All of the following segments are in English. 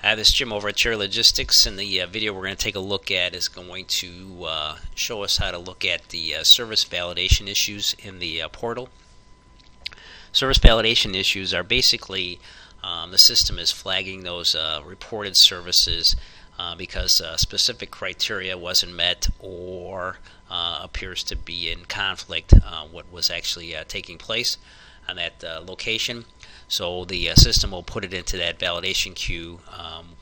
This is Jim over at Cherry Logistics, and the video we're going to take a look at is going to show us how to look at the service validation issues in the portal. Service validation issues are basically the system is flagging those reported services because specific criteria wasn't met or appears to be in conflict what was actually taking place on that location. So the system will put it into that validation queue,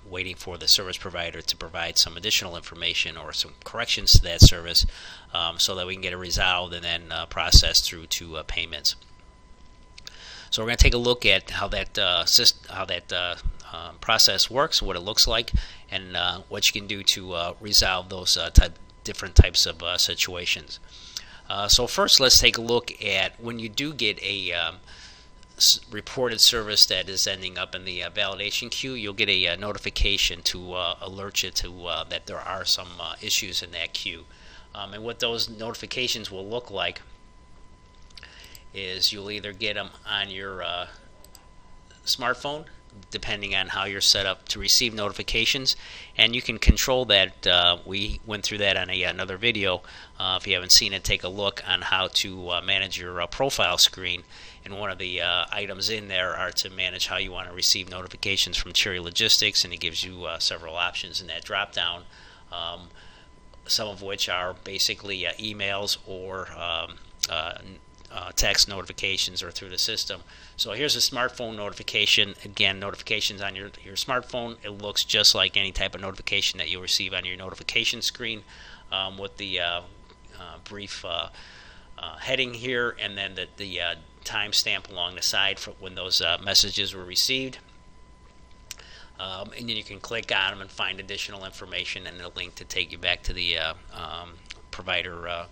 waiting for the service provider to provide some additional information or some corrections to that service, so that we can get it resolved and then processed through to payments. So we're going to take a look at how that process works, what it looks like, and what you can do to resolve those different types of situations. So first, let's take a look at when you do get a reported service that is ending up in the validation queue. You'll get a notification to alert you to that there are some issues in that queue. And what those notifications will look like is you'll either get them on your smartphone, depending on how you're set up to receive notifications, and you can control that. We went through that on another video. If you haven't seen it, take a look on how to manage your profile screen, and one of the items in there are to manage how you want to receive notifications from Cherry Logistics, and it gives you several options in that drop down, some of which are basically emails or text notifications or through the system. So here's a smartphone notification. Again, notifications on your smartphone. It looks just like any type of notification that you'll receive on your notification screen, with the brief heading here, and then the timestamp along the side for when those messages were received. And then you can click on them and find additional information and a link to take you back to the provider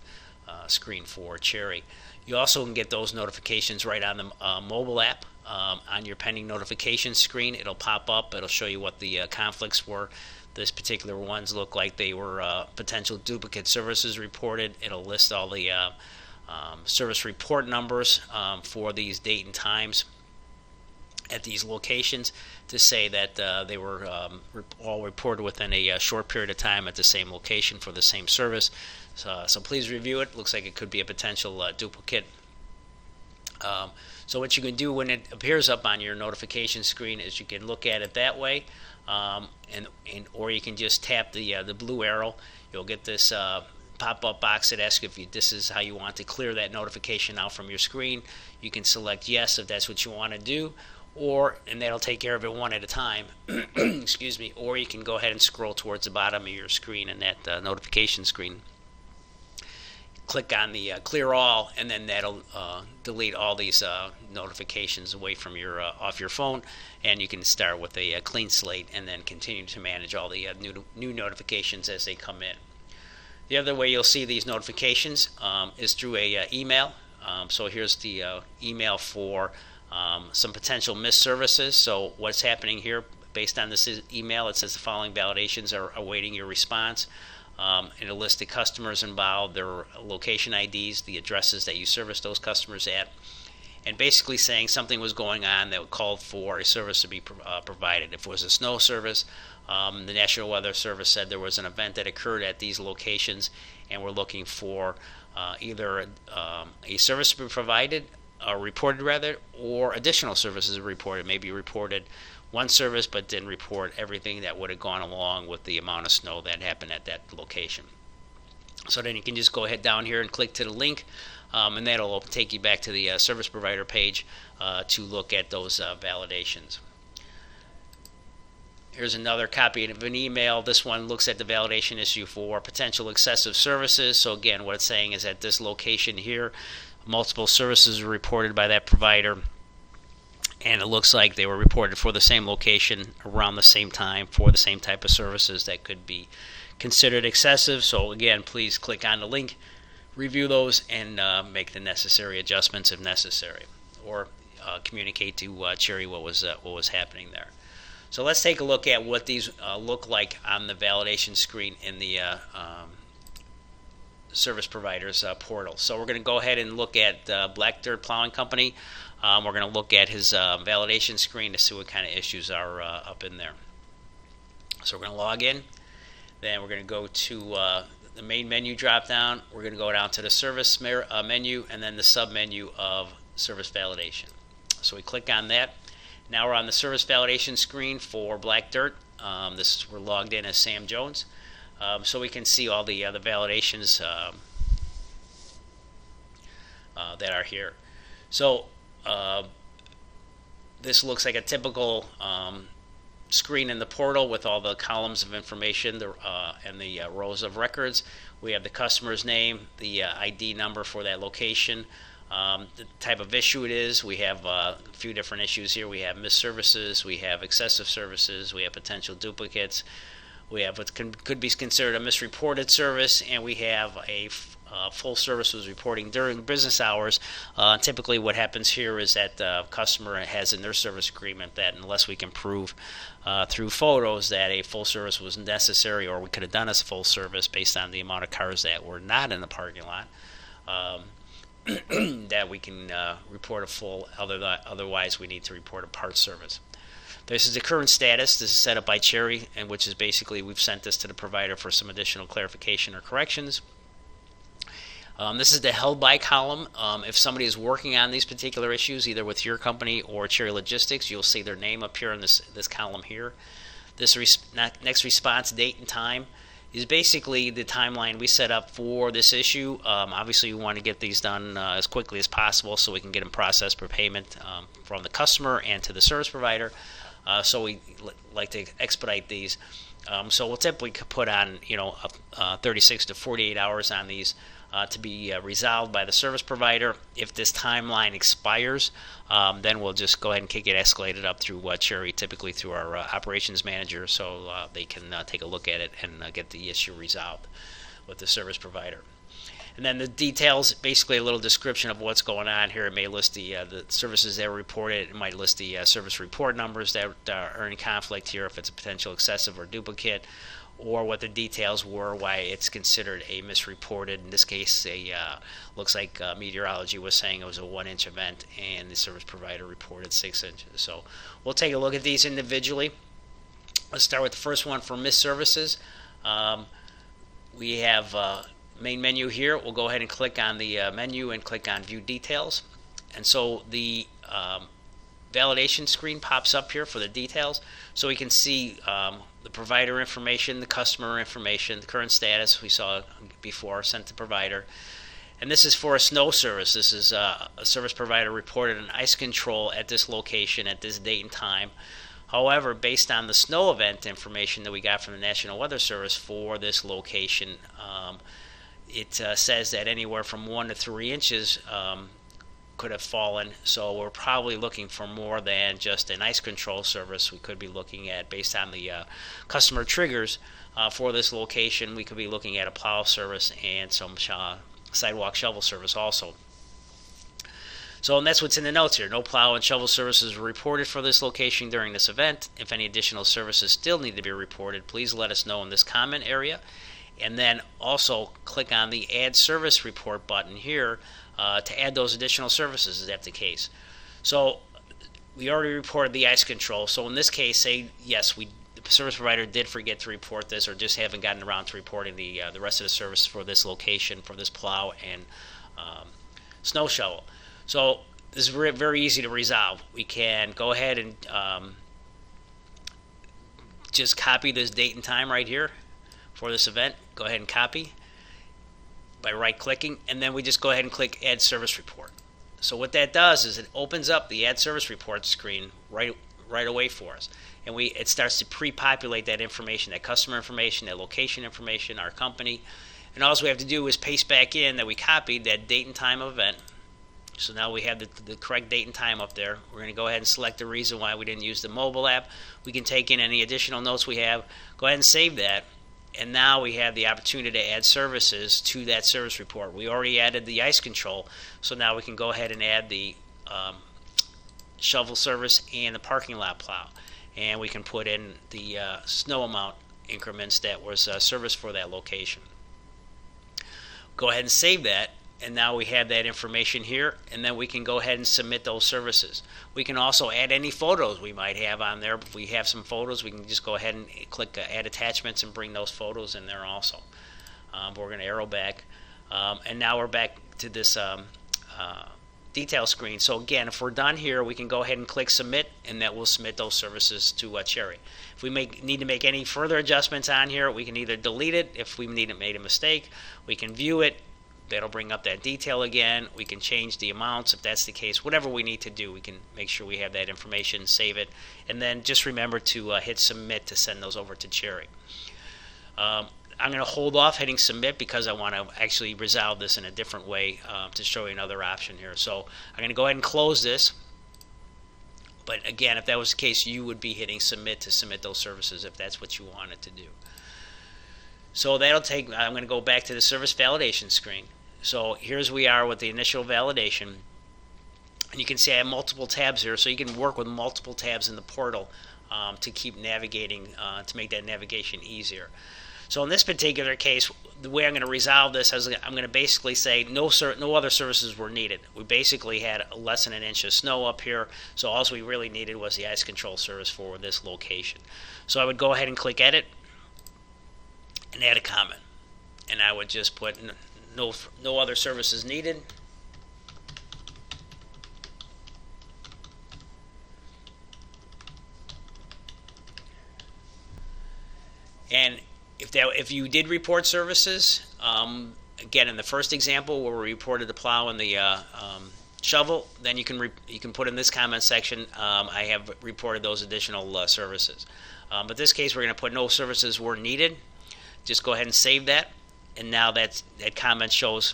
screen for Cherry. You also can get those notifications right on the mobile app. On your pending notifications screen, it'll pop up. It'll show you what the conflicts were. This particular ones look like they were potential duplicate services reported. It'll list all the service report numbers for these date and times at these locations to say that they were all reported within a short period of time at the same location for the same service. So please review it. Looks like it could be a potential duplicate. So what you can do when it appears up on your notification screen is you can look at it that way, or you can just tap the blue arrow. You'll get this pop-up box that asks if this is how you want to clear that notification out from your screen. You can select yes if that's what you want to do, and that'll take care of it one at a time. Excuse me. Or you can go ahead and scroll towards the bottom of your screen in that notification screen. Click on the clear all, and then that'll delete all these notifications away from your off your phone, and you can start with a clean slate and then continue to manage all the new notifications as they come in. The other way you'll see these notifications is through a email. So here's the email for some potential missed services. So what's happening here, based on this email, it says the following validations are awaiting your response. It'll list the customers involved, their location IDs, the addresses that you service those customers at, and basically saying something was going on that called for a service to be provided. If it was a snow service, the National Weather Service said there was an event that occurred at these locations, and we're looking for either a service to be provided, reported rather, or additional services reported. Maybe reported one service but didn't report everything that would have gone along with the amount of snow that happened at that location. So then you can just go ahead down here and click to the link, and that'll take you back to the service provider page to look at those validations. Here's another copy of an email. This one looks at the validation issue for potential excessive services. So again, what it's saying is at this location here, multiple services were reported by that provider, and it looks like they were reported for the same location around the same time for the same type of services that could be considered excessive. So again, please click on the link, review those, and make the necessary adjustments if necessary, or communicate to Cherry what was happening there. So let's take a look at what these look like on the validation screen in the service provider's portal. So we're going to go ahead and look at Black Dirt Plowing Company. We're going to look at his validation screen to see what kind of issues are up in there. So we're going to log in. Then we're going to go to the main menu drop down. We're going to go down to the service menu and then the sub menu of service validation. So we click on that. Now we're on the service validation screen for Black Dirt. We're logged in as Sam Jones. So we can see all the validations that are here. So this looks like a typical screen in the portal with all the columns of information and the rows of records. We have the customer's name, the ID number for that location, the type of issue it is. We have a few different issues here. We have missed services, we have excessive services, we have potential duplicates, we have what could be considered a misreported service, and we have a full service was reporting during business hours. Typically what happens here is that the customer has in their service agreement that unless we can prove through photos that a full service was necessary, or we could have done a full service based on the amount of cars that were not in the parking lot, that we can report a full. Otherwise we need to report a part service. This is the current status. This is set up by Cherry, and which is basically we've sent this to the provider for some additional clarification or corrections. This is the held by column. If somebody is working on these particular issues, either with your company or Cherry Logistics, you'll see their name appear in this column here. This next response date and time is basically the timeline we set up for this issue. Obviously, we want to get these done as quickly as possible so we can get them processed for payment from the customer and to the service provider. So we like to expedite these. So we'll typically put on 36 to 48 hours on these to be resolved by the service provider. If this timeline expires, then we'll just go ahead and kick it escalated up through Cherry, typically through our operations manager, so they can take a look at it and get the issue resolved with the service provider. And then the details, basically a little description of what's going on here. It may list the services that were reported. It might list the service report numbers that are in conflict here, if it's a potential excessive or duplicate, or what the details were, why it's considered a misreported. In this case, looks like meteorology was saying it was a 1-inch event, and the service provider reported 6 inches. So we'll take a look at these individually. Let's start with the first one for missed services. We have main menu here. We'll go ahead and click on the menu and click on View Details. And so the validation screen pops up here for the details, so we can see the provider information, the customer information, the current status we saw before, sent to provider. And this is for a snow service. This is a service provider reported an ice control at this location at this date and time. However, based on the snow event information that we got from the National Weather Service for this location, it says that anywhere from 1 to 3 inches could have fallen. So we're probably looking for more than just an ice control service. We could be looking at, based on the customer triggers for this location, we could be looking at a plow service and some sidewalk shovel service also. So, and that's what's in the notes here. No plow and shovel services were reported for this location during this event. If any additional services still need to be reported, please let us know in this comment area. And then also click on the Add Service Report button here to add those additional services, if that's the case. So we already reported the ice control. So in this case, say yes, the service provider did forget to report this, or just haven't gotten around to reporting the rest of the service for this location, for this plow and snow shovel. So this is very easy to resolve. We can go ahead and just copy this date and time right here for this event. Go ahead and copy by right-clicking, and then we just go ahead and click Add Service Report. So what that does is it opens up the Add Service Report screen right away for us, and it starts to pre-populate that information, that customer information, that location information, our company, and all we have to do is paste back in that we copied that date and time of event. So now we have the correct date and time up there. We're going to go ahead and select the reason why we didn't use the mobile app. We can take in any additional notes we have, go ahead and save that. And now we have the opportunity to add services to that service report. We already added the ice control, so now we can go ahead and add the shovel service and the parking lot plow. And we can put in the snow amount increments that was serviced for that location. Go ahead and save that. and now we have that information here, and then we can go ahead and submit those services. We can also add any photos we might have on there. If we have some photos, we can just go ahead and click add attachments and bring those photos in there also. But we're going to arrow back, and now we're back to this detail screen. So again, if we're done here, we can go ahead and click submit, and that will submit those services to Cherry. If we need to make any further adjustments on here, we can either delete it if we made a mistake. We can view it. That'll bring up that detail again. We can change the amounts if that's the case. Whatever we need to do, we can make sure we have that information, save it, and then just remember to hit submit to send those over to Cherry. I'm going to hold off hitting submit because I want to actually resolve this in a different way to show you another option here. So I'm going to go ahead and close this. But again, if that was the case, you would be hitting submit to submit those services if that's what you wanted to do. So that'll take, I'm going to go back to the service validation screen. So here's we are with the initial validation. And you can see I have multiple tabs here, so you can work with multiple tabs in the portal to keep navigating, to make that navigation easier. So in this particular case, the way I'm going to resolve this is I'm going to basically say no other services were needed. We basically had less than an inch of snow up here, so all we really needed was the ice control service for this location. So I would go ahead and click edit and add a comment, and I would just put no other services needed. And if you did report services, again in the first example where we reported the plow and the shovel, then you can put in this comment section, I have reported those additional services. But this case we're going to put no services were needed. Just go ahead and save that, and now that comment shows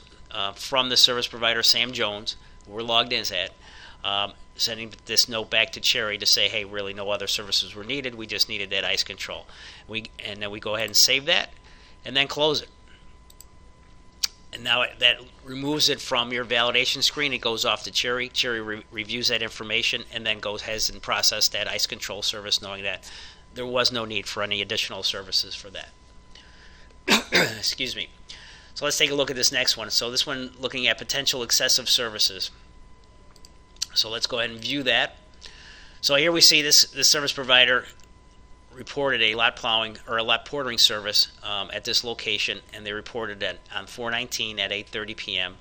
from the service provider Sam Jones, who we're logged in at, sending this note back to Cherry to say, hey, really no other services were needed, we just needed that ice control. And then we go ahead and save that, and then close it. And now that removes it from your validation screen. It goes off to Cherry. Cherry reviews that information and then goes ahead and process that ice control service, knowing that there was no need for any additional services for that. Excuse me. So let's take a look at this next one. So this one looking at potential excessive services. So let's go ahead and view that. So here we see this service provider reported a lot plowing or a lot portering service at this location, and they reported it on 4/19 at 8:30 p.m.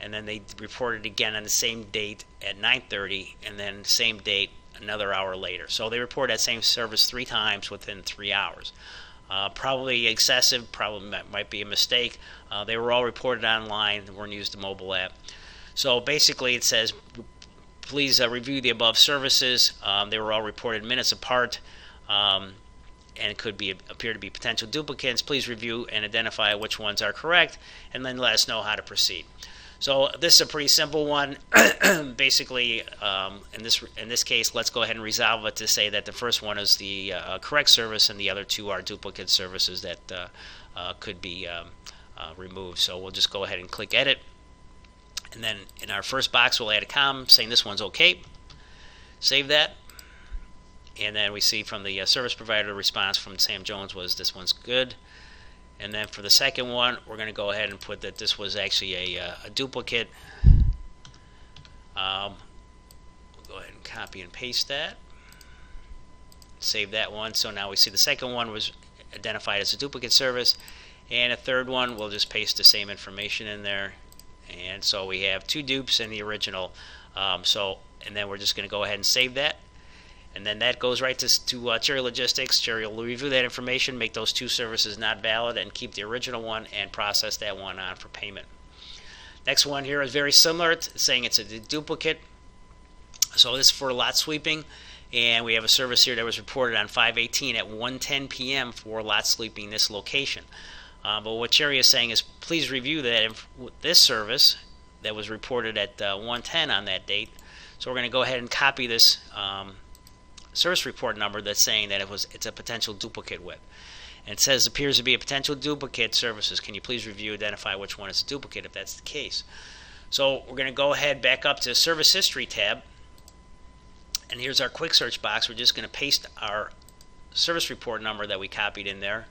and then they reported again on the same date at 9:30, and then same date another hour later. So they reported that same service 3 times within 3 hours. Probably excessive, probably might be a mistake. They were all reported online, weren't used the mobile app. So basically it says, please review the above services. They were all reported minutes apart, and it could appear to be potential duplicates. Please review and identify which ones are correct, and then let us know how to proceed. So this is a pretty simple one. Basically, in this case, let's go ahead and resolve it to say that the first one is the correct service, and the other 2 are duplicate services that could be removed. So we'll just go ahead and click edit. And then in our first box, we'll add a comment saying this one's okay. Save that. And then we see from the service provider, the response from Sam Jones was this one's good. And then for the second one, we're going to go ahead and put that this was actually a duplicate. We'll go ahead and copy and paste that. Save that one. So now we see the second one was identified as a duplicate service. And a third one, we'll just paste the same information in there. And so we have 2 dupes in the original. And then we're just going to go ahead and save that. And then that goes right to Cherry Logistics. Cherry will review that information, make those 2 services not valid, and keep the original one and process that one on for payment. Next one here is very similar. It's saying it's a duplicate. So this is for lot sweeping. And we have a service here that was reported on 5/18 at 1:10 p.m. for lot sweeping this location. But what Cherry is saying is please review this service that was reported at 1:10 on that date. So we're going to go ahead and copy this service report number that's saying that it's a potential duplicate with. And it says appears to be a potential duplicate services. Can you please review, identify which one is a duplicate if that's the case? So we're going to go ahead back up to Service History tab. And here's our quick search box. We're just going to paste our service report number that we copied in there.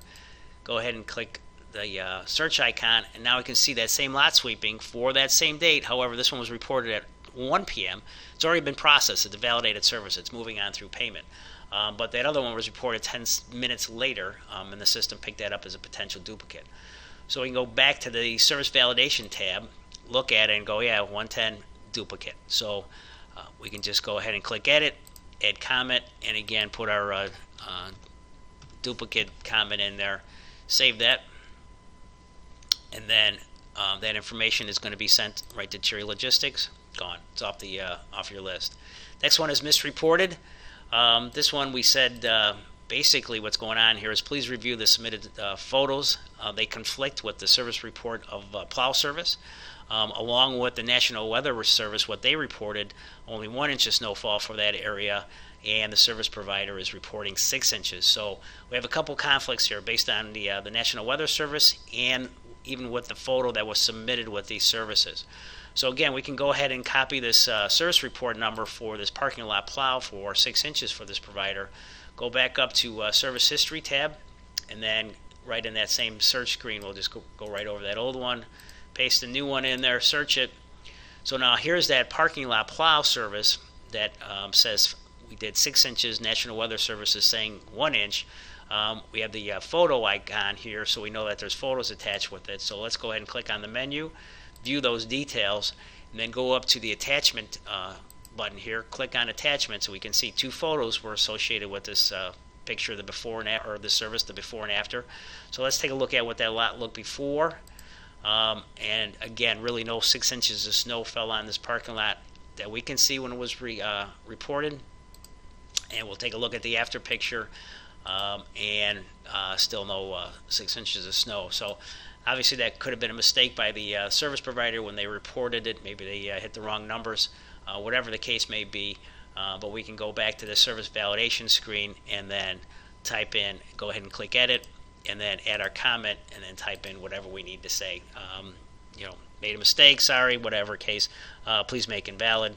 Go ahead and click the search icon, and now we can see that same lot sweeping for that same date. However, this one was reported at 1 p.m. It's already been processed. It's a validated service. It's moving on through payment. But that other one was reported 10 minutes later, and the system picked that up as a potential duplicate. So we can go back to the service validation tab, look at it, and go, yeah, 110 duplicate. So we can just go ahead and click edit, add comment, and again put our duplicate comment in there, save that, and then that information is going to be sent right to Cherry Logistics. Gone. It's off your list. Next one is misreported. This one we said basically what's going on here is please review the submitted photos. They conflict with the service report of plow service. Along with the National Weather Service, what they reported, only 1 inch of snowfall for that area, and the service provider is reporting 6 inches. So we have a couple conflicts here based on the National Weather Service and even with the photo that was submitted with these services. So again, we can go ahead and copy this service report number for this parking lot plow for 6 inches for this provider. Go back up to Service History tab, and then right in that same search screen, we'll just go right over that old one, paste the new one in there, search it. So now here's that parking lot plow service that says we did 6 inches. National Weather Service is saying 1 inch. We have the photo icon here, so we know that there's photos attached with it. So let's go ahead and click on the menu, view those details, and then go up to the attachment button here. Click on attachment so we can see 2 photos were associated with this picture of the before and after, or the service, the before and after. So let's take a look at what that lot looked before. And again, really no 6 inches of snow fell on this parking lot that we can see when it was reported. And we'll take a look at the after picture, and still no 6 inches of snow. So obviously that could have been a mistake by the service provider when they reported it. Maybe they hit the wrong numbers, whatever the case may be. But we can go back to the service validation screen and then type in, go ahead and click edit, and then add our comment, and then type in whatever we need to say. Made a mistake, sorry, whatever case, please make invalid.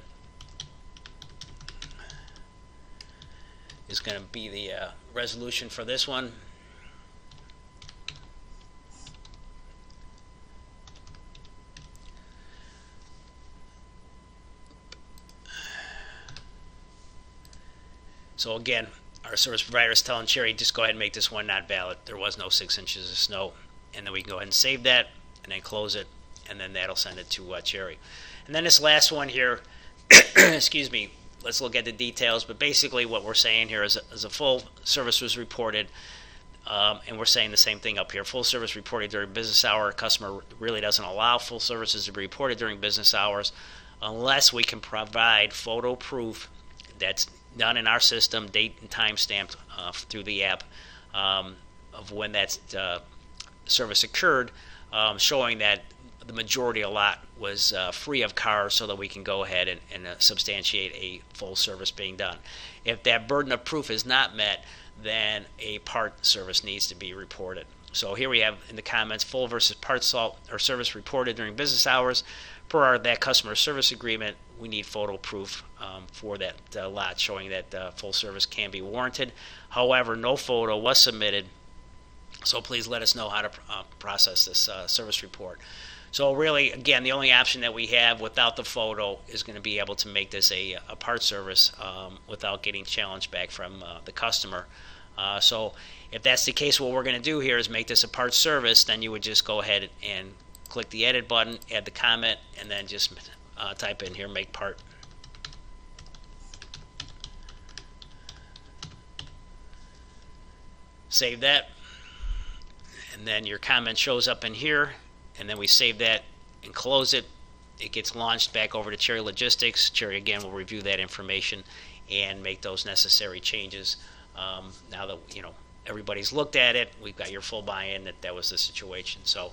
Is going to be the resolution for this one. So again, our service provider is telling Cherry, just go ahead and make this one not valid. There was no 6 inches of snow. And then we can go ahead and save that, and then close it, and then that'll send it to Cherry. And then this last one here, excuse me, let's look at the details. But basically what we're saying here is a full service was reported, and we're saying the same thing up here. Full service reported during business hour. A customer really doesn't allow full services to be reported during business hours unless we can provide photo proof that's done in our system, date and time stamped through the app of when that service occurred, showing that the majority of the lot was free of cars, so that we can go ahead and substantiate a full service being done. If that burden of proof is not met, then a part service needs to be reported. So here we have in the comments, full versus part or service reported during business hours. Per that customer service agreement, we need photo proof for that lot showing that full service can be warranted. However, no photo was submitted, so please let us know how to process this service report. So really, again, the only option that we have without the photo is going to be able to make this a part service without getting challenged back from the customer. So if that's the case, what we're going to do here is make this a part service. Then you would just go ahead and click the edit button, add the comment, and then just type in here, make part. Save that, and then your comment shows up in here, and then we save that and close it. It gets launched back over to Cherry Logistics. Cherry again will review that information and make those necessary changes. Now that everybody's looked at it, we've got your full buy-in that was the situation. So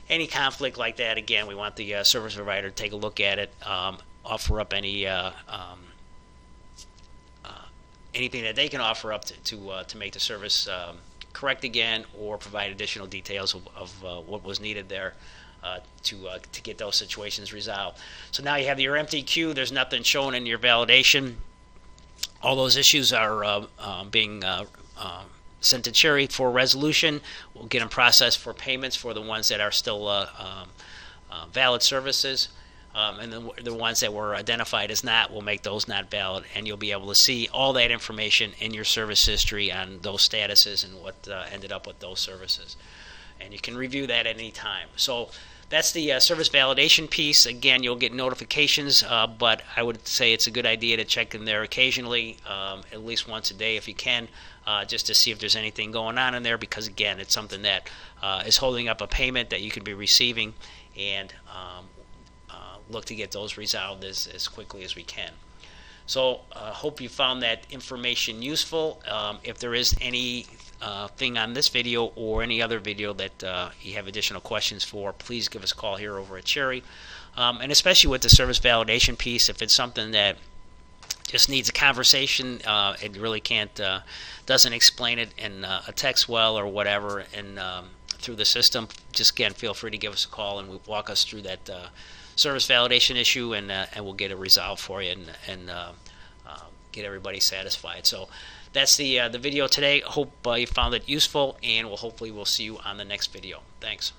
any conflict like that, again, we want the service provider to take a look at it, offer up any anything that they can offer up to make the service correct again, or provide additional details of what was needed there to get those situations resolved. So now you have your empty queue. There's nothing shown in your validation. All those issues are being sent to Cherry for resolution. We'll get them processed for payments for the ones that are still valid services. And the ones that were identified as not, we'll make those not valid, and you'll be able to see all that information in your service history on those statuses and what ended up with those services. And you can review that at any time. So that's the service validation piece. Again, you'll get notifications, but I would say it's a good idea to check in there occasionally, at least once a day if you can, just to see if there's anything going on in there, because again, it's something that is holding up a payment that you could be receiving, and look to get those resolved as quickly as we can. So hope you found that information useful. If there is any thing on this video or any other video that you have additional questions for, please give us a call here over at Cherry. And especially with the service validation piece, if it's something that just needs a conversation, it really doesn't explain it in a text well or whatever, and through the system, just again, feel free to give us a call and walk us through that service validation issue, and we'll get it resolved for you and get everybody satisfied. So that's the video today. Hope you found it useful, and hopefully we'll see you on the next video. Thanks.